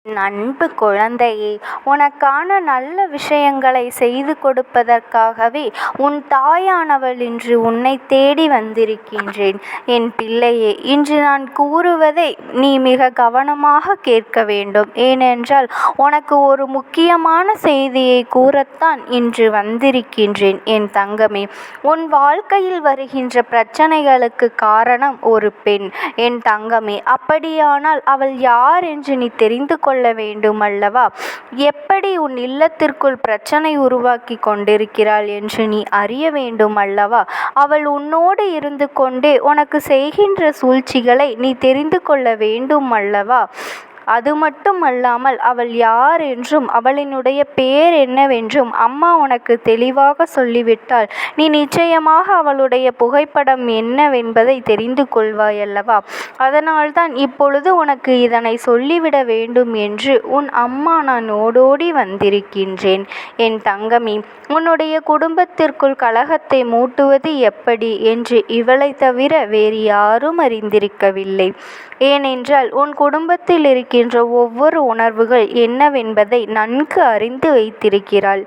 என் அன்பு குழந்தையே, உனக்கான நல்ல விஷயங்களை செய்து கொடுப்பதற்காகவே உன் தாயானவள் இன்று உன்னை தேடி வந்திருக்கின்றேன். என் பிள்ளையே, இன்று நான் கூறுவதை நீ மிக கவனமாக கேட்க வேண்டும். ஏனென்றால் உனக்கு ஒரு முக்கியமான செய்தியை கூறத்தான் இன்று வந்திருக்கின்றேன். என் தங்கமே, உன் வாழ்க்கையில் வருகின்ற பிரச்சனைகளுக்கு காரணம் ஒரு பெண். என் தங்கமே, அப்படியானால் அவள் யார் என்று நீ தெரிந்து கொள்ள வேண்டும் அல்லவா? எப்படி உன் இல்லத்திற்குள் பிரச்சனை உருவாக்கி கொண்டிருக்கிறாள் என்று நீ அறிய வேண்டும் அல்லவா? அவள் உன்னோடு இருந்து கொண்டே உனக்கு செய்கின்ற சூழ்ச்சிகளை நீ தெரிந்து கொள்ள வேண்டும் அல்லவா? அது மட்டும் அல்லாமல் அவள் யார் என்றும் அவளினுடைய பெயர் என்னவென்றும் அம்மா உனக்கு தெளிவாக சொல்லிவிட்டால் நீ நிச்சயமாக அவளுடைய புகைப்படம் என்னவென்பதை தெரிந்து கொள்வாய் அல்லவா? அதனால்தான் இப்பொழுது உனக்கு இதனை சொல்லிவிட வேண்டும் என்று உன் அம்மா நான் ஓடோடி வந்திருக்கின்றேன். என் தங்கமி, உன்னுடைய குடும்பத்திற்குள் கலகத்தை மூட்டுவது எப்படி என்று இவளை தவிர வேறு யாரும் அறிந்திருக்கவில்லை. ஏனென்றால் உன் குடும்பத்தில் இருக்கின்ற ஒவ்வொரு உணர்வுகள் என்னவென்பதை நன்கு அறிந்து வைத்திருக்கிறாள்.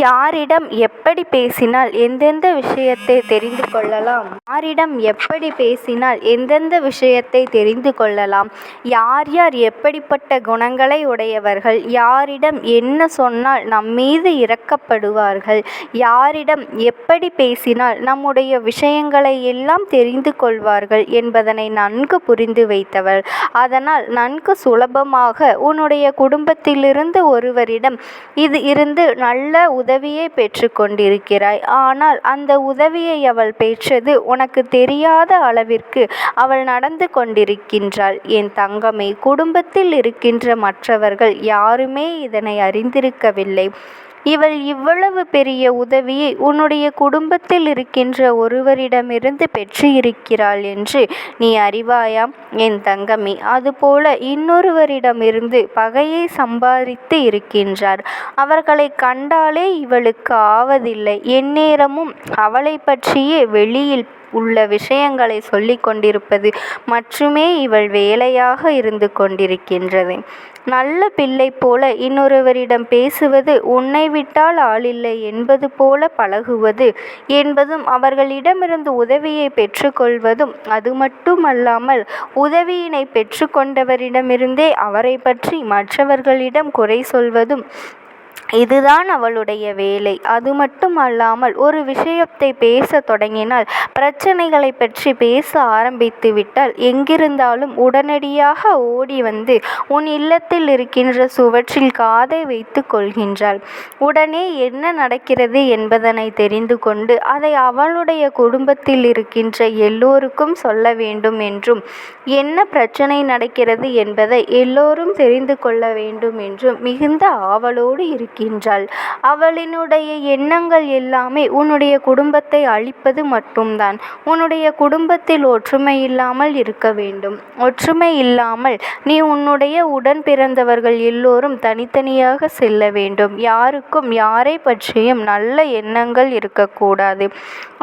யாரிடம் எப்படி பேசினால் எந்தெந்த விஷயத்தை தெரிந்து கொள்ளலாம், யாரிடம் எப்படி பேசினால் எந்தெந்த விஷயத்தை தெரிந்து கொள்ளலாம், யார் யார் எப்படிப்பட்ட குணங்களை உடையவர்கள், யாரிடம் என்ன சொன்னால் நம்மீது இரக்கப்படுவார்கள், யாரிடம் எப்படி பேசினால் நம்முடைய விஷயங்களை எல்லாம் தெரிந்து கொள்வார்கள் என்பதனை நன்கு புரிந்து வைத்தவள். அதனால் நன்கு சுலபமாக உன்னுடைய குடும்பத்திலிருந்து ஒருவரிடம் இருந்து நல்ல உதவியை பெற்று கொண்டிருக்கிறாய். ஆனால் அந்த உதவியை அவள் பெற்றது உனக்கு தெரியாத அளவிற்கு அவள் நடந்து கொண்டிருக்கின்றாள். என் தங்கமே, குடும்பத்தில் இருக்கின்ற மற்றவர்கள் யாருமே இதனை அறிந்திருக்கவில்லை. இவள் இவ்வளவு பெரிய உதவியை உன்னுடைய குடும்பத்தில் இருக்கின்ற ஒருவரிடமிருந்து பெற்று இருக்கிறாள் என்று நீ அறிவாயாம் என் தங்கமி? அதுபோல இன்னொருவரிடமிருந்து பகையை சம்பாதித்து இருக்கின்றார். அவர்களை கண்டாலே இவளுக்கு ஆவதில்லை. எந்நேரமும் அவளை பற்றியே வெளியில் உள்ள விஷயங்களை சொல்லி கொண்டிருப்பது மற்றுமே இவள் வேலையாக இருந்து கொண்டிருக்கின்றது. நல்ல பிள்ளை போல இன்னொருவரிடம் பேசுவது, உன்னை விட்டால் ஆளில்லை என்பது போல பழகுவது என்பதும், அவர்களிடமிருந்து உதவியை பெற்றுக்கொள்வதும், அது மட்டுமல்லாமல் உதவியினை பெற்றுக்கொண்டவரிடமிருந்தே அவரை பற்றி மற்றவர்களிடம் குறை சொல்வதும் இதுதான் அவளுடைய வேலை. அது மட்டும் அல்லாமல் ஒரு விஷயத்தை பேச தொடங்கினால், பிரச்சனைகளை பற்றி பேச ஆரம்பித்து விட்டால் எங்கிருந்தாலும் உடனடியாக ஓடி வந்து உன் இல்லத்தில் இருக்கின்ற சுவற்றில் காதை வைத்து கொள்கின்றாள். உடனே என்ன நடக்கிறது என்பதனை தெரிந்து கொண்டு அதை அவளுடைய குடும்பத்தில் இருக்கின்ற எல்லோருக்கும் சொல்ல வேண்டும் என்றும், என்ன பிரச்சனை நடக்கிறது என்பதை எல்லோரும் தெரிந்து கொள்ள வேண்டும் என்றும் மிகுந்த ஆவலோடு இருக்கின்றாள். அவளினுடைய எண்ணங்கள் எல்லாமே உன்னுடைய குடும்பத்தை அழிப்பது மட்டும்தான். உன்னுடைய குடும்பத்தில் ஒற்றுமை இல்லாமல் இருக்க வேண்டும். ஒற்றுமை இல்லாமல் நீ உன்னுடைய உடன் பிறந்தவர்கள் எல்லோரும் தனித்தனியாக செல்ல வேண்டும். யாருக்கும் யாரை பற்றியும் நல்ல எண்ணங்கள் இருக்கக்கூடாது.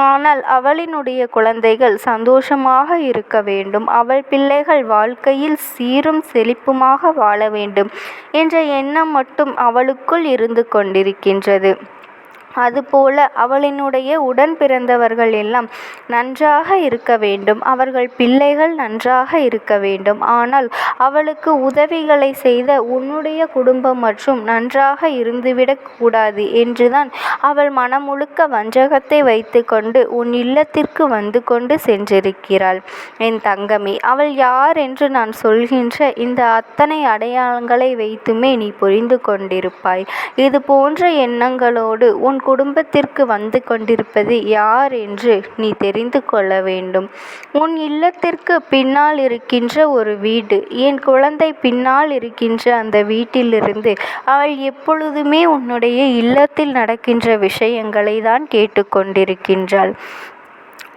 ஆனால் அவளினுடைய குழந்தைகள் சந்தோஷமாக இருக்க வேண்டும். அவள் பிள்ளைகள் வாழ்க்கையில் சீரும் செழிப்புமாக வாழ வேண்டும் என்ற எண்ணம் மட்டும் அவளுக்குள் இருந்து கொண்டிருக்கின்றது. அதுபோல அவளினுடைய உடன் பிறந்தவர்கள் எல்லாம் நன்றாக இருக்க வேண்டும். அவர்கள் பிள்ளைகள் நன்றாக இருக்க வேண்டும். ஆனால் அவளுக்கு உதவிகளை செய்த உன்னுடைய குடும்பம் மற்றும் நன்றாக இருந்துவிடக் கூடாது என்றுதான் அவள் மனமுழுக்க வஞ்சகத்தை வைத்து கொண்டு உன் இல்லத்திற்கு வந்து கொண்டு சென்றிருக்கிறாள். என் தங்கமே, அவள் யார் என்று நான் சொல்கின்ற இந்த அத்தனை அடையாளங்களை வைத்துமே நீ புரிந்து கொண்டிருப்பாய். இது போன்ற எண்ணங்களோடு உன் குடும்பத்திற்கு வந்து கொண்டிருப்பது யார் என்று நீ தெரிந்து கொள்ள வேண்டும். உன் இல்லத்திற்கு பின்னால் இருக்கின்ற ஒரு வீடு, என் குழந்தை பின்னால் இருக்கின்ற அந்த வீட்டிலிருந்து அவள் எப்பொழுதுமே உன்னுடைய இல்லத்தில் நடக்கின்ற விஷயங்களை தான் கேட்டுக்கொண்டிருக்கின்றாள்.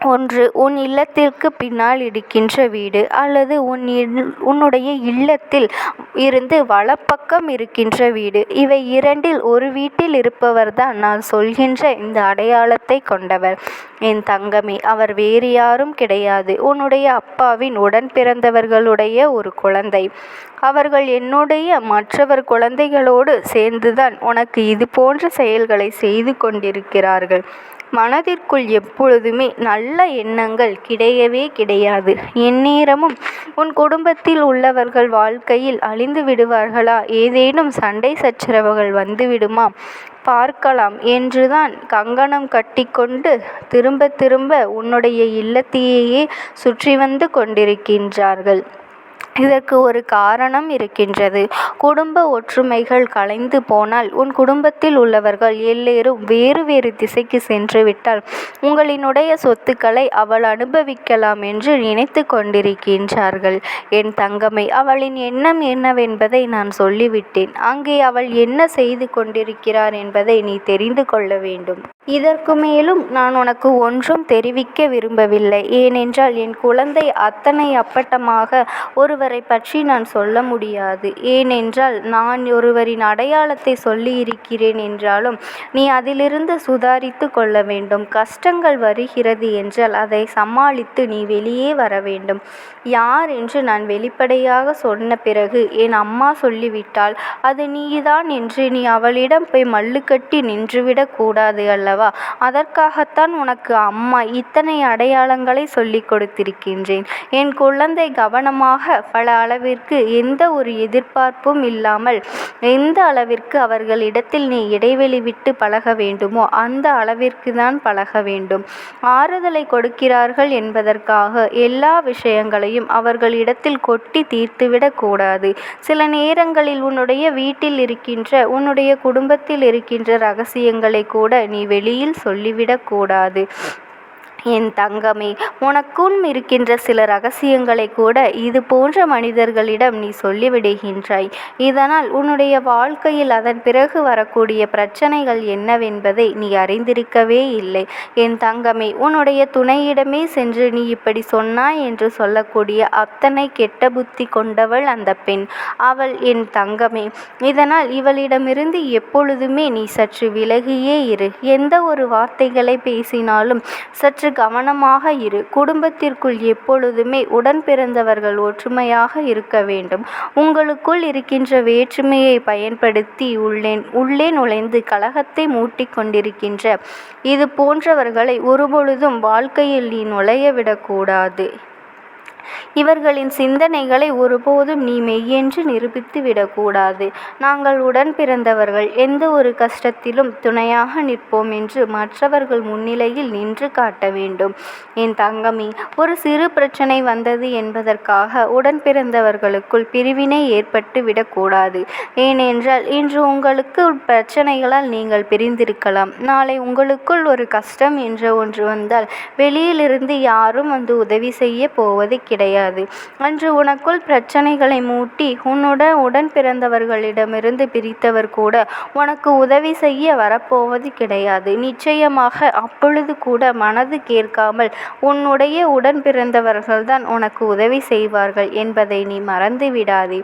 ஒன்று உன் இல்லத்திற்கு பின்னால் இருக்கின்ற வீடு, அல்லது உன்னுடைய இல்லத்தில் இருந்து வலப்பக்கம் இருக்கின்ற வீடு. இவை இரண்டில் ஒரு வீட்டில் இருப்பவர்தான் நான் சொல்கின்ற இந்த அடையாளத்தை கொண்டவர். என் தங்கமே, அவர் வேறு யாரும் கிடையாது, உன்னுடைய அப்பாவின் உடன் பிறந்தவர்களுடைய ஒரு குழந்தை. அவர்கள் என்னுடைய மற்றவர் குழந்தைகளோடு சேர்ந்துதான் உனக்கு இது போன்ற செயல்களை செய்து கொண்டிருக்கிறார்கள். மனதிற்குள் எப்பொழுதுமே நல்ல எண்ணங்கள் கிடையவே கிடையாது. எந்நேரமும் உன் குடும்பத்தில் உள்ளவர்கள் வாழ்க்கையில் அழிந்து விடுவார்களா, ஏதேனும் சண்டை சச்சரவுகள் வந்துவிடுமா பார்க்கலாம் என்றுதான் கங்கணம் கட்டிக்கொண்டு திரும்ப திரும்ப உன்னுடைய இல்லத்தையே சுற்றி வந்து கொண்டிருக்கின்றார்கள். இதற்கு ஒரு காரணம் இருக்கின்றது. குடும்ப ஒற்றுமைகள் கலைந்து போனால், உன் குடும்பத்தில் உள்ளவர்கள் எல்லோரும் வேறு வேறு திசைக்கு சென்று விட்டால் உங்களினுடைய சொத்துக்களை அவள் அனுபவிக்கலாம் என்று நினைத்து கொண்டிருக்கின்றார்கள். என் தங்கமே, அவளின் எண்ணம் என்னவென்பதை நான் சொல்லிவிட்டேன். அங்கே அவள் என்ன செய்து கொண்டிருக்கிறார் என்பதை நீ தெரிந்து கொள்ள வேண்டும். இதற்கு மேலும் நான் உனக்கு ஒன்றும் தெரிவிக்க விரும்பவில்லை. ஏனென்றால் என் குழந்தை அத்தனை அப்பட்டமாக ஒருவரை பற்றி நான் சொல்ல முடியாது. ஏனென்றால் நான் ஒருவரின் அடையாளத்தை சொல்லி இருக்கிறேன் என்றாலும் நீ அதிலிருந்து சுதாரித்து கொள்ள வேண்டும். கஷ்டங்கள் வருகிறது என்றால் அதை சமாளித்து நீ வெளியே வர வேண்டும். யார் என்று நான் வெளிப்படையாக சொன்ன பிறகு என் அம்மா சொல்லிவிட்டால் அது நீதான் என்று நீ அவளிடம் போய் மல்லுக்கட்டி நின்றுவிடக் கூடாது அல்லவா? அதற்காகத்தான் உனக்கு அம்மா இத்தனை அடையாளங்களை சொல்லிக் கொடுத்திருக்கின்றேன். என் குழந்தை கவனமாக பல அளவிற்கு எந்த ஒரு எதிர்பார்ப்பும் இல்லாமல் எந்த அளவிற்கு அவர்களிடத்தில் நீ இடைவெளி விட்டு பழக வேண்டுமோ அந்த அளவிற்கு தான் பழக வேண்டும். ஆறுதலை கொடுக்கிறார்கள் என்பதற்காக எல்லா விஷயங்களையும் அவர்களிடத்தில் கொட்டி தீர்த்துவிடக் கூடாது. சில நேரங்களில் உன்னுடைய வீட்டில் இருக்கின்ற உன்னுடைய குடும்பத்தில் இருக்கின்ற ரகசியங்களை கூட நீ வெளியில் சொல்லிவிடக்கூடாது. என் தங்கமே, உனக்கும் இருக்கின்ற சில ரகசியங்களை கூட இது போன்ற மனிதர்களிடம் நீ சொல்லிவிடுகின்றாய். இதனால் உன்னுடைய வாழ்க்கையில் அதன் பிறகு வரக்கூடிய பிரச்சனைகள் என்னவென்பதை நீ அறிந்திருக்கவே இல்லை. என் தங்கமே, உன்னுடைய துணையிடமே சென்று நீ இப்படி சொன்னாய் என்று சொல்லக்கூடிய அத்தனை கெட்ட புத்தி கொண்டவள் அந்த பெண். அவள் என் தங்கமே. இதனால் இவளிடமிருந்து எப்பொழுதுமே நீ சற்று விலகியே இரு. எந்த ஒரு வார்த்தைகளை பேசினாலும் சற்று கவனமாக இரு. குடும்பத்திற்குள் எப்பொழுதுமே உடன் பிறந்தவர்கள் ஒற்றுமையாக இருக்க வேண்டும். உங்களுக்குள் இருக்கின்ற வேற்றுமையை பயன்படுத்தி உள்ளே நுழைந்து கலகத்தை மூட்டிக் கொண்டிருக்கின்ற இது போன்றவர்களை ஒருபொழுதும் வாழ்க்கையில் நீ நுழையவிடக்கூடாது. இவர்களின் சிந்தனைகளை ஒருபோதும் நீ மெய்யென்று நிரூபித்து விடக்கூடாது. நாங்கள் உடன் பிறந்தவர்கள், எந்த ஒரு கஷ்டத்திலும் துணையாக நிற்போம் என்று மற்றவர்கள் முன்னிலையில் நின்று காட்ட வேண்டும். என் தங்கமி, ஒரு சிறு பிரச்சனை வந்தது என்பதற்காக உடன் பிறந்தவர்களுக்குள் பிரிவினை ஏற்பட்டு விடக்கூடாது. ஏனென்றால் இன்று உங்களுக்கு பிரச்சனைகளால் நீங்கள் பிரிந்திருக்கலாம். நாளை உங்களுக்குள் ஒரு கஷ்டம் என்ற ஒன்று வந்தால் வெளியிலிருந்து யாரும் வந்து உதவி செய்ய போவது கிடையாது. அன்று உனக்குள் பிரச்சனைகளை மூட்டி உடன் பிறந்தவர்களிடமிருந்து பிரித்தவர் கூட உனக்கு உதவி செய்ய வரப்போவது கிடையாது. நிச்சயமாக அப்பொழுது கூட மனது கேட்காமல் உன்னுடைய உடன் பிறந்தவர்கள்தான் உனக்கு உதவி செய்வார்கள் என்பதை நீ மறந்து விடாதே.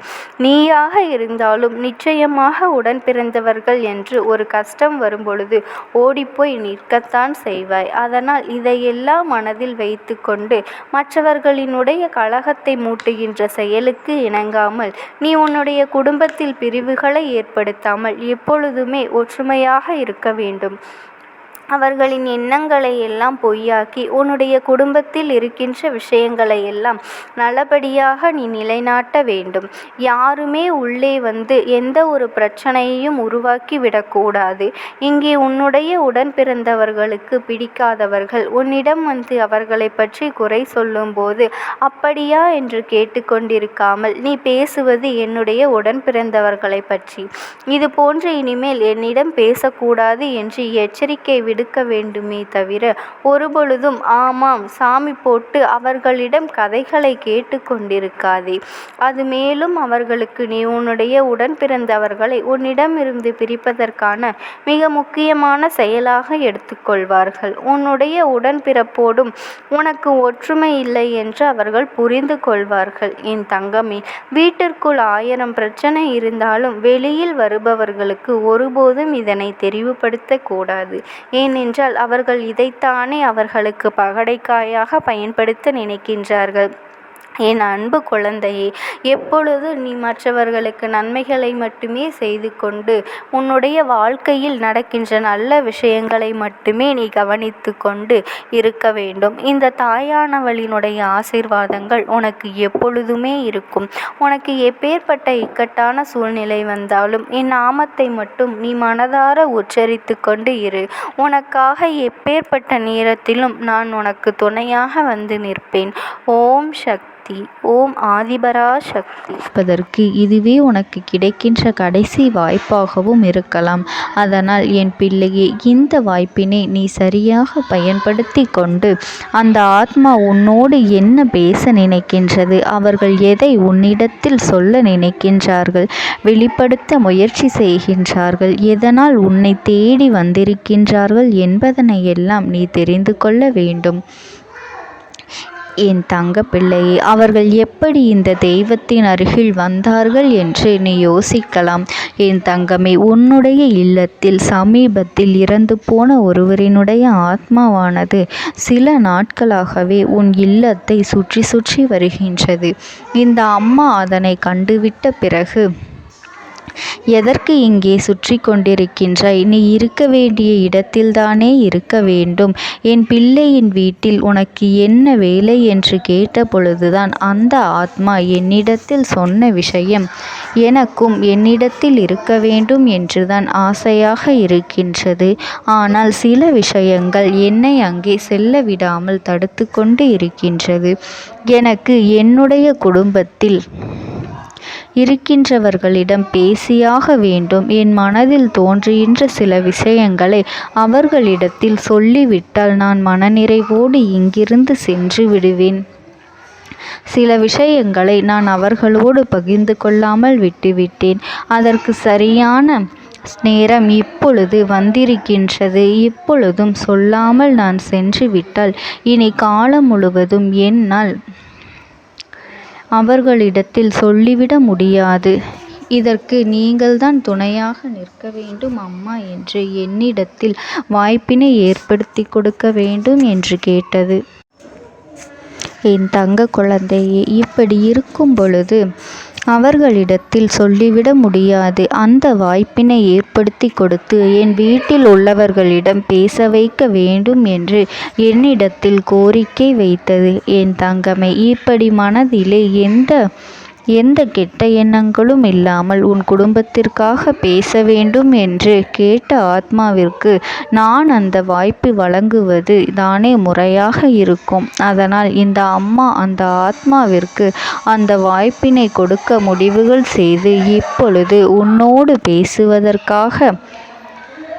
நீயாக இருந்தாலும் நிச்சயமாக உடன் பிறந்தவர்கள் என்று ஒரு கஷ்டம் வரும்பொழுது ஓடிப்போய் நிற்கத்தான் செய்வாய். அதனால் இதையெல்லாம் மனதில் வைத்து கொண்டு மற்றவர்களினுடைய கலகத்தை மூட்டுகின்ற செயலுக்கு இணங்காமல் நீ உன்னுடைய குடும்பத்தில் பிரிவுகளை ஏற்படுத்தாமல் எப்பொழுதுமே ஒற்றுமையாக இருக்க வேண்டும். அவர்களின் எண்ணங்களை எல்லாம் பொய்யாக்கி உன்னுடைய குடும்பத்தில் இருக்கின்ற விஷயங்களை எல்லாம் நல்லபடியாக நீ நிலைநாட்ட வேண்டும். யாருமே உள்ளே வந்து எந்த ஒரு பிரச்சனையையும் உருவாக்கி விடக்கூடாது. இங்கே உன்னுடைய உடன் பிறந்தவர்களுக்கு பிடிக்காதவர்கள் உன்னிடம் வந்து அவர்களை பற்றி குறை சொல்லும்போது அப்படியா என்று கேட்டுக்கொண்டிருக்காமல் நீ பேசுவது என்னுடைய உடன் பிறந்தவர்களை பற்றி. இது போன்று இனிமேல் என்னிடம் பேசக்கூடாது என்று எச்சரிக்கை விட எடுக்க வேண்டுமே தவிர ஒருபொழுதும் ஆமாம் சாமி போட்டு அவர்களிடம் கதைகளை கேட்டு கொண்டிருக்காதே. அது மேலும் அவர்களுக்கு நீ உன்னுடைய உடன் பிறந்தவர்களை உன்னிடமிருந்து பிரிப்பதற்கான மிக முக்கியமான செயலாக எடுத்துக்கொள்வார்கள். உன்னுடைய உடன்பிறப்போடும் உனக்கு ஒற்றுமை இல்லை என்று அவர்கள் புரிந்து கொள்வார்கள். என் தங்கமே, வீட்டிற்குள் 1000 பிரச்சனை இருந்தாலும் வெளியில் வருபவர்களுக்கு ஒருபோதும் இதனை தெரிவுபடுத்த கூடாது. ஏனென்றால் அவர்கள் இதைத்தானே அவர்களுக்கு பகடைக்காயாக பயன்படுத்த நினைக்கின்றார்கள். என் அன்பு குழந்தையே, எப்பொழுது நீ மற்றவர்களுக்கு நன்மைகளை மட்டுமே செய்து கொண்டு உன்னுடைய வாழ்க்கையில் நடக்கின்ற நல்ல விஷயங்களை மட்டுமே நீ கவனித்து கொண்டு இருக்க வேண்டும். இந்த தாயானவளினுடைய ஆசீர்வாதங்கள் உனக்கு எப்பொழுதுமே இருக்கும். உனக்கு எப்பேற்பட்ட இக்கட்டான சூழ்நிலை வந்தாலும் என் நாமத்தை மட்டும் நீ மனதார உச்சரித்து கொண்டு இரு. உனக்காக எப்பேற்பட்ட நேரத்திலும் நான் உனக்கு துணையாக வந்து நிற்பேன். ஓம் சக்தி. ஓம் ஆதிபரா சக்தி. அதற்கு இதுவே உனக்கு கிடைக்கின்ற கடைசி வாய்ப்பாகவும் இருக்கலாம். அதனால் என் பிள்ளையே, இந்த வாய்ப்பினை நீ சரியாக பயன்படுத்தி கொண்டு அந்த ஆத்மா உன்னோடு என்ன பேச நினைக்கின்றது, அவர்கள் எதை உன்னிடத்தில் சொல்ல நினைக்கின்றார்கள், வெளிப்படுத்த முயற்சி செய்கின்றார்கள், எதனால் உன்னை தேடி வந்திருக்கின்றார்கள் என்பதனை எல்லாம் நீ தெரிந்து கொள்ள வேண்டும். என் தங்க பிள்ளையே, அவர்கள் எப்படி இந்த தெய்வத்தின் அருகில் வந்தார்கள் என்று நீ யோசிக்கலாம். என் தங்கமே, உன்னுடைய இல்லத்தில் சமீபத்தில் இறந்து போன ஒருவரினுடைய ஆத்மாவானது சில நாட்களாகவே உன் இல்லத்தை சுற்றி சுற்றி வருகின்றது. இந்த அம்மா அதனை கண்டுவிட்ட பிறகு, எதற்கு இங்கே சுற்றி கொண்டிருக்கின்றாய்? நீ இருக்க வேண்டிய இடத்தில்தானே இருக்க வேண்டும். என் பிள்ளையின் வீட்டில் உனக்கு என்ன வேலை என்று கேட்ட பொழுதுதான் அந்த ஆத்மா என்னிடத்தில் சொன்ன விஷயம், எனக்கும் என்னிடத்தில் இருக்க வேண்டும் என்றுதான் ஆசையாக இருக்கின்றது. ஆனால் சில விஷயங்கள் என்னை அங்கே செல்ல விடாமல் தடுத்து கொண்டு இருக்கின்றது. எனக்கு என்னுடைய குடும்பத்தில் இருக்கின்றவர்களிடம் பேசியாக வேண்டும். என் மனதில் தோன்றுகின்ற சில விஷயங்களை அவர்களிடத்தில் சொல்லிவிட்டால் நான் மனநிறைவோடு இங்கிருந்து சென்று விடுவேன். சில விஷயங்களை நான் அவர்களோடு பகிர்ந்து கொள்ளாமல் விட்டுவிட்டேன். அதற்கு சரியான நேரம் இப்பொழுது வந்திருக்கின்றது. இப்பொழுதும் சொல்லாமல் நான் சென்று விட்டால் இனி காலம் முழுவதும் என்னால் அவர்களிடத்தில் சொல்லிவிட முடியாது. இதற்கு நீங்கள்தான் துணையாக நிற்க வேண்டும் அம்மா என்று என்னிடத்தில் வாய்ப்பினை ஏற்படுத்தி கொடுக்க வேண்டும் என்று கேட்டது. என் தங்க குழந்தையே, இப்படி இருக்கும் பொழுது அவர்களிடத்தில் சொல்லிவிட முடியாது. அந்த வாய்ப்பினை ஏற்படுத்தி கொடுத்து என் வீட்டில் உள்ளவர்களிடம் பேச வைக்க வேண்டும் என்று என்னிடத்தில் கோரிக்கை வைத்தது. என் தங்கமே, இப்படி மனதிலே எந்த கெட்ட எண்ணங்களும் இல்லாமல் உன் குடும்பத்திற்காக பேச வேண்டும் என்று கேட்ட ஆத்மாவிற்கு நான் அந்த வாய்ப்பு வழங்குவது தானே முறையாக இருக்கும். அதனால் இந்த அம்மா அந்த ஆத்மாவிற்கு அந்த வாய்ப்பினை கொடுக்க முடிவுகள் செய்து இப்பொழுது உன்னோடு பேசுவதற்காக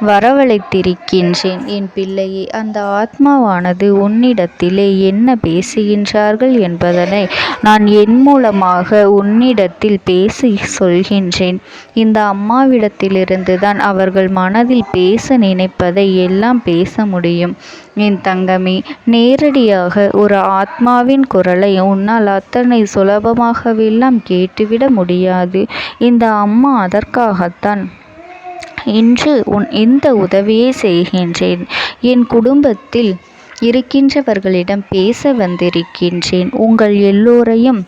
வரவழைத்திருக்கின்றேன். என் பிள்ளையே, அந்த ஆத்மாவானது உன்னிடத்திலே என்ன பேசுகின்றார்கள் என்பதனை நான் என் மூலமாக உன்னிடத்தில் பேசி சொல்கின்றேன். இந்த அம்மாவிடத்திலிருந்து தான் அவர்கள் மனதில் பேச நினைப்பதை எல்லாம் பேச முடியும். என் தங்கமே, நேரடியாக ஒரு ஆத்மாவின் குரலை உன்னால் அத்தனை சுலபமாகவெல்லாம் கேட்டுவிட முடியாது. இந்த அம்மா அதற்காகத்தான் இன்று இந்த உதவியை செய்கின்றேன். என் குடும்பத்தில் இருக்கின்றவர்களிடம் பேச வந்திருக்கின்றேன். உங்கள் எல்லோரையும்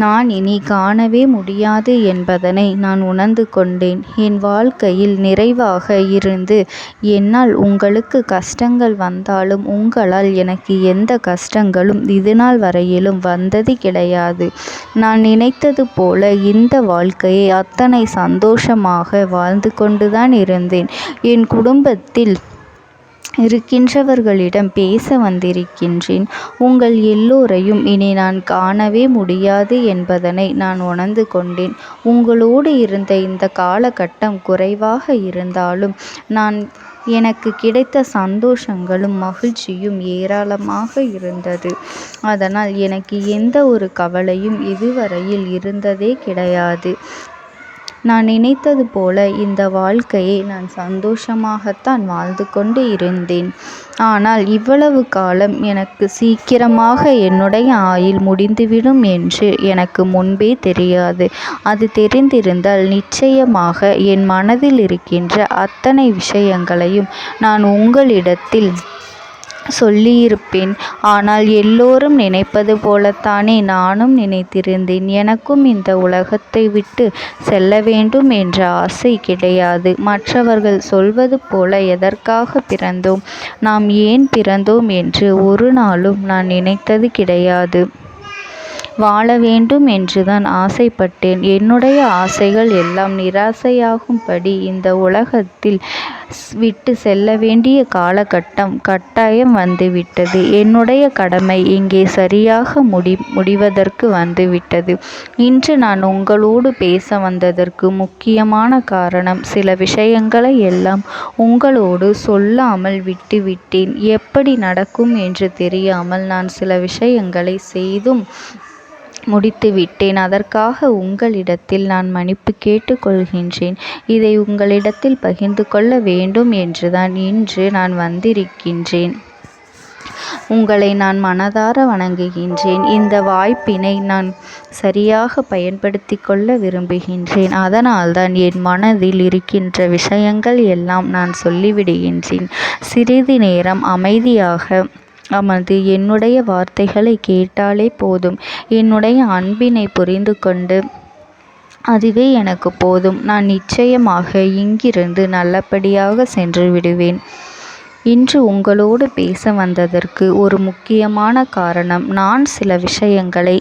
நான் இனி காணவே முடியாது என்பதனை நான் உணர்ந்து கொண்டேன். என் வாழ்க்கையில் நிறைவாக இருந்து என்னால் உங்களுக்கு கஷ்டங்கள் வந்தாலும் உங்களால் எனக்கு எந்த கஷ்டங்களும் இதுநாள் வரையிலும் வந்தது கிடையாது. நான் நினைத்தது போல இந்த வாழ்க்கையை அத்தனை சந்தோஷமாக வாழ்ந்து கொண்டுதான் இருந்தேன். என் குடும்பத்தில் இருக்கின்றவர்களிடம் பேச வந்திருக்கின்றேன். உங்கள் எல்லோரையும் இனி நான் காணவே முடியாது என்பதனை நான் உணர்ந்து கொண்டேன். உங்களோடு இருந்த இந்த காலகட்டம் குறைவாக இருந்தாலும் நான் எனக்கு கிடைத்த சந்தோஷங்களும் மகிழ்ச்சியும் ஏராளமாக இருந்தது. அதனால் எனக்கு எந்த ஒரு கவலையும் இதுவரையில் இருந்ததே கிடையாது. நான் நினைத்தது போல இந்த வாழ்க்கையை நான் சந்தோஷமாகத்தான் வாழ்ந்து கொண்டு இருந்தேன். ஆனால் இவ்வளவு காலம் எனக்கு சீக்கிரமாக என்னுடைய ஆயுள் முடிந்துவிடும் என்று எனக்கு முன்பே தெரியாது. அது தெரிந்திருந்தால் நிச்சயமாக என் மனதில் இருக்கின்ற அத்தனை விஷயங்களையும் நான் உங்களிடத்தில் சொல்லியிருப்பேன். ஆனால் எல்லோரும் நினைப்பது போலத்தானே நானும் நினைத்திருந்தேன். எனக்கும் இந்த உலகத்தை விட்டு செல்ல வேண்டும் என்ற ஆசை கிடையாது. மற்றவர்கள் சொல்வது போல எதற்காக பிறந்தோம், நாம் ஏன் பிறந்தோம் என்று ஒரு நாளும் நான் நினைத்தது கிடையாது. வாழ வேண்டும் என்றுதான் ஆசைப்பட்டேன். என்னுடைய ஆசைகள் எல்லாம் நிராசையாகும்படி இந்த உலகத்தில் விட்டு செல்ல வேண்டிய காலகட்டம் கட்டாயம் வந்துவிட்டது. என்னுடைய கடமை இங்கே சரியாக முடிவதற்கு வந்துவிட்டது. இன்று நான் உங்களோடு பேச வந்ததற்கு முக்கியமான காரணம், சில விஷயங்களை எல்லாம் உங்களோடு சொல்லாமல் விட்டுவிட்டேன். எப்படி நடக்கும் என்று தெரியாமல் நான் சில விஷயங்களை செய்தும் முடித்துவிட்டேன். அதற்காக உங்களிடத்தில் நான் மன்னிப்பு கேட்டுக்கொள்கின்றேன். இதை உங்களிடத்தில் பகிர்ந்து கொள்ள வேண்டும் என்றுதான் இன்று நான் வந்திருக்கின்றேன். உங்களை நான் மனதார வணங்குகின்றேன். இந்த வாய்ப்பினை நான் சரியாக பயன்படுத்தி கொள்ள விரும்புகின்றேன். அதனால்தான் என் மனதில் இருக்கின்ற விஷயங்கள் எல்லாம் நான் சொல்லிவிடுகின்றேன். சிறிது நேரம் அமைதியாக அமர்ந்து என்னுடைய வார்த்தைகளை கேட்டாலே போதும். என்னுடைய அன்பினை புரிந்து கொண்டு அதுவே எனக்கு போதும். நான் நிச்சயமாக இங்கிருந்து நல்லபடியாக சென்று விடுவேன். இன்று உங்களோடு பேச வந்ததற்கு ஒரு முக்கியமான காரணம், நான் சில விஷயங்களை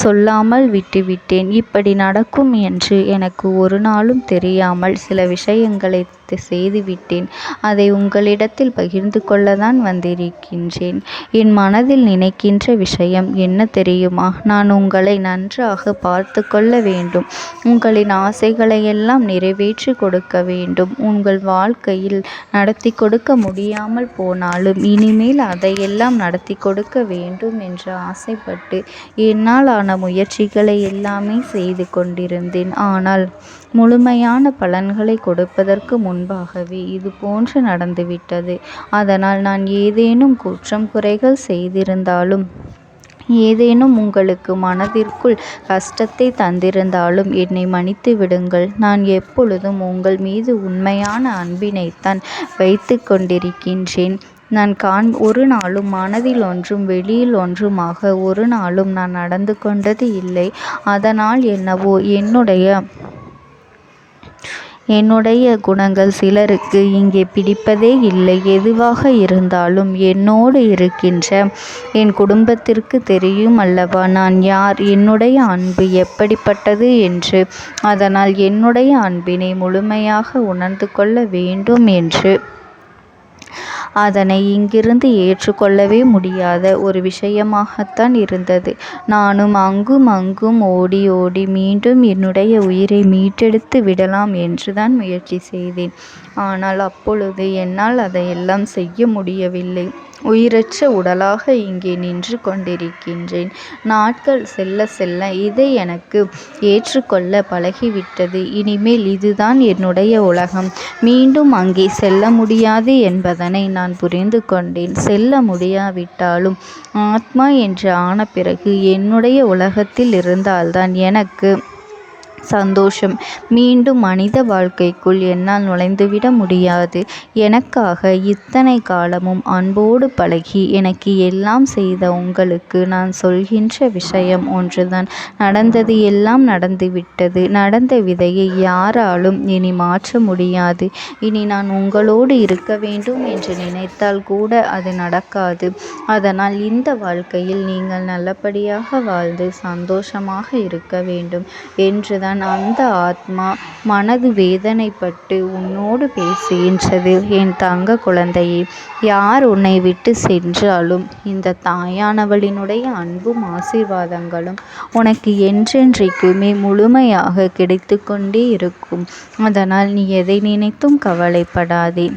சொல்லாமல் விட்டுவிட்டேன். இப்படி நடக்கும் என்று எனக்கு ஒரு நாளும் தெரியாமல் சில விஷயங்களை செய்துவிட்டேன். அதை உங்களிடத்தில் பகிர்ந்து கொள்ளத்தான் வந்திருக்கின்றேன். என் மனதில் நினைக்கின்ற விஷயம் என்ன தெரியுமா? நான் உங்களை நன்றாக பார்த்து கொள்ள வேண்டும். உங்களின் ஆசைகளை எல்லாம் நிறைவேற்றி கொடுக்க வேண்டும். உங்கள் வாழ்க்கையில் நடத்தி கொடுக்க முடியாமல் போனாலும் இனிமேல் அதையெல்லாம் நடத்தி கொடுக்க வேண்டும் என்று ஆசைப்பட்டு என்னால் ஆன முயற்சிகளை எல்லாமே செய்து கொண்டிருந்தேன். ஆனால் முழுமையான பலன்களை கொடுப்பதற்கு முன்பாகவே இது போன்று நடந்துவிட்டது. அதனால் நான் ஏதேனும் குற்றம் குறைகள் செய்திருந்தாலும், ஏதேனும் உங்களுக்கு மனதிற்குள் கஷ்டத்தை தந்திருந்தாலும் என்னை மன்னித்து விடுங்கள். நான் எப்பொழுதும் உங்கள் மீது உண்மையான அன்பினைத்தான் வைத்து கொண்டிருக்கின்றேன். நான் ஒரு நாளும் மனதில் ஒன்றும் வெளியில் ஒன்றுமாக ஒரு நாளும் நான் நடந்து கொண்டது இல்லை. அதனால் என்னவோ என்னுடைய குணங்கள் சிலருக்கு இங்கே பிடிப்பதே இல்லை. எதுவாக இருந்தாலும் என்னோடு இருக்கின்ற என் குடும்பத்திற்கு தெரியும் அல்லவா நான் யார், என்னுடைய அன்பு எப்படிப்பட்டது என்று. அதனால் என்னுடைய அன்பினை முழுமையாக உணர்ந்து கொள்ள வேண்டும் என்று அதனை இங்கிருந்து ஏற்றுக்கொள்ளவே முடியாத ஒரு விஷயமாகத்தான் இருந்தது. நானும் அங்கும் அங்கும் ஓடி ஓடி மீண்டும் என்னுடைய உயிரை மீட்டெடுத்து விடலாம் என்றுதான் முயற்சி செய்தேன். ஆனால் அப்பொழுது என்னால் அதையெல்லாம் செய்ய முடியவில்லை. உயிரற்ற உடலாக இங்கே நின்று கொண்டிருக்கின்றேன். நாட்கள் செல்ல செல்ல இதை எனக்கு ஏற்றுக்கொள்ள பழகிவிட்டது. இனிமேல் இதுதான் என்னுடைய உலகம். மீண்டும் அங்கே செல்ல முடியாது என்பதனை நான் புரிந்து கொண்டேன். செல்ல முடியாவிட்டாலும் ஆத்மா என்று ஆன பிறகு என்னுடைய உலகத்தில் இருந்தால்தான் எனக்கு சந்தோஷம். மீண்டும் மனித வாழ்க்கைக்குள் என்னால் நுழைந்துவிட முடியாது. எனக்காக இத்தனை காலமும் அன்போடு பழகி எனக்கு எல்லாம் செய்த உங்களுக்கு நான் சொல்கின்ற விஷயம் ஒன்றுதான். நடந்தது எல்லாம் நடந்துவிட்டது. நடந்த விதையை யாராலும் இனி மாற்ற முடியாது. இனி நான் உங்களோடு இருக்க வேண்டும் என்று நினைத்தால் கூட அது நடக்காது. அதனால் இந்த வாழ்க்கையில் நீங்கள் நல்லபடியாக வாழ்ந்து சந்தோஷமாக இருக்க வேண்டும் என்றுதான் சொன்னவுடன் அந்த ஆத்மா மனது வேதனைப்பட்டு உன்னோடு பேசுகின்றது. என் தங்க குழந்தையே, யார் உன்னை விட்டு சென்றாலும் இந்த தாயானவளினுடைய அன்பும் ஆசீர்வாதங்களும் உனக்கு என்றென்றைக்குமே முழுமையாக கிடைத்து கொண்டே இருக்கும். அதனால் நீ எதை நினைத்தும் கவலைப்படாதே.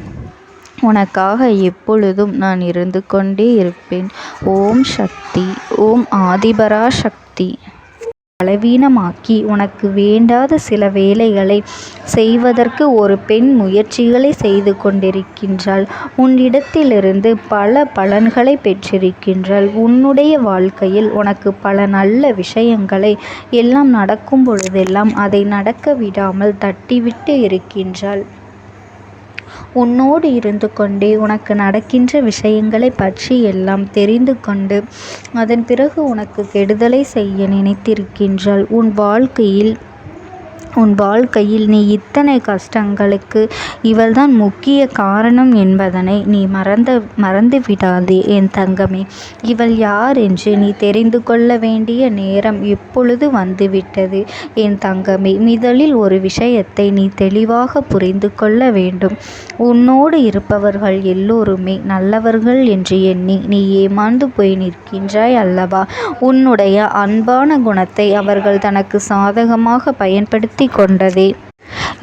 உனக்காக எப்பொழுதும் நான் இருந்து கொண்டே இருப்பேன். ஓம் சக்தி. ஓம் ஆதிபரா சக்தி. பலவீனமாக்கி உனக்கு வேண்டாத சில வேலைகளை செய்வதற்கு ஒரு பெண் முயற்சிகளை செய்து கொண்டிருக்கின்றாள். உன்னிடத்திலிருந்து பல பலன்களை பெற்றிருக்கின்றாள். உன்னுடைய வாழ்க்கையில் உனக்கு பல நல்ல விஷயங்களை எல்லாம் நடக்கும் பொழுதெல்லாம் அதை நடக்க விடாமல் தட்டிவிட்டு இருக்கின்றாள். உன்னோடு இருந்து கொண்டே உனக்கு நடக்கின்ற விஷயங்களை பற்றி எல்லாம் தெரிந்து கொண்டு அதன் பிறகு உனக்கு கெடுதலை செய்ய நினைத்திருக்கின்றாள். உன் வாழ்க்கையில் நீ இத்தனை கஷ்டங்களுக்கு இவள்தான் முக்கிய காரணம் என்பதனை நீ மறந்து விடாதே என் தங்கமே. இவள் யார் என்று நீ தெரிந்து கொள்ள வேண்டிய நேரம் இப்பொழுது வந்துவிட்டது என் தங்கமே. முதலில் ஒரு விஷயத்தை நீ தெளிவாக புரிந்து கொள்ள வேண்டும். உன்னோடு இருப்பவர்கள் எல்லோருமே நல்லவர்கள் என்று எண்ணி நீ ஏமாந்து போய் நிற்கின்றாய் அல்லவா? உன்னுடைய அன்பான குணத்தை அவர்கள் தனக்கு சாதகமாக பயன்படுத்தி கொண்டதே.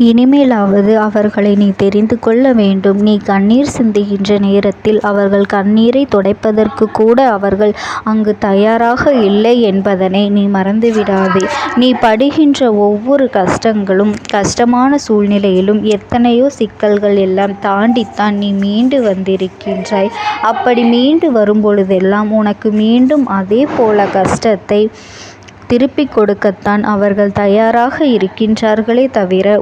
இனிமேலாவது அவர்களை நீ தெரிந்து கொள்ள வேண்டும். நீ கண்ணீர் சிந்துகின்ற நேரத்தில் அவர்கள் கண்ணீரை துடைப்பதற்கு கூட அவர்கள் அங்கு தயாராக இல்லை என்பதனை நீ மறந்துவிடாதே. நீ படுகின்ற ஒவ்வொரு கஷ்டங்களும் கஷ்டமான சூழ்நிலையிலும் எத்தனையோ சிக்கல்கள் எல்லாம் தாண்டித்தான் நீ மீண்டு வந்திருக்கின்றாய். அப்படி மீண்டு வரும்பொழுதெல்லாம் உனக்கு மீண்டும் அதே போல கஷ்டத்தை திருப்பிக் கொடுக்கத்தான் அவர்கள் தயாராக இருக்கின்றார்களே தவிர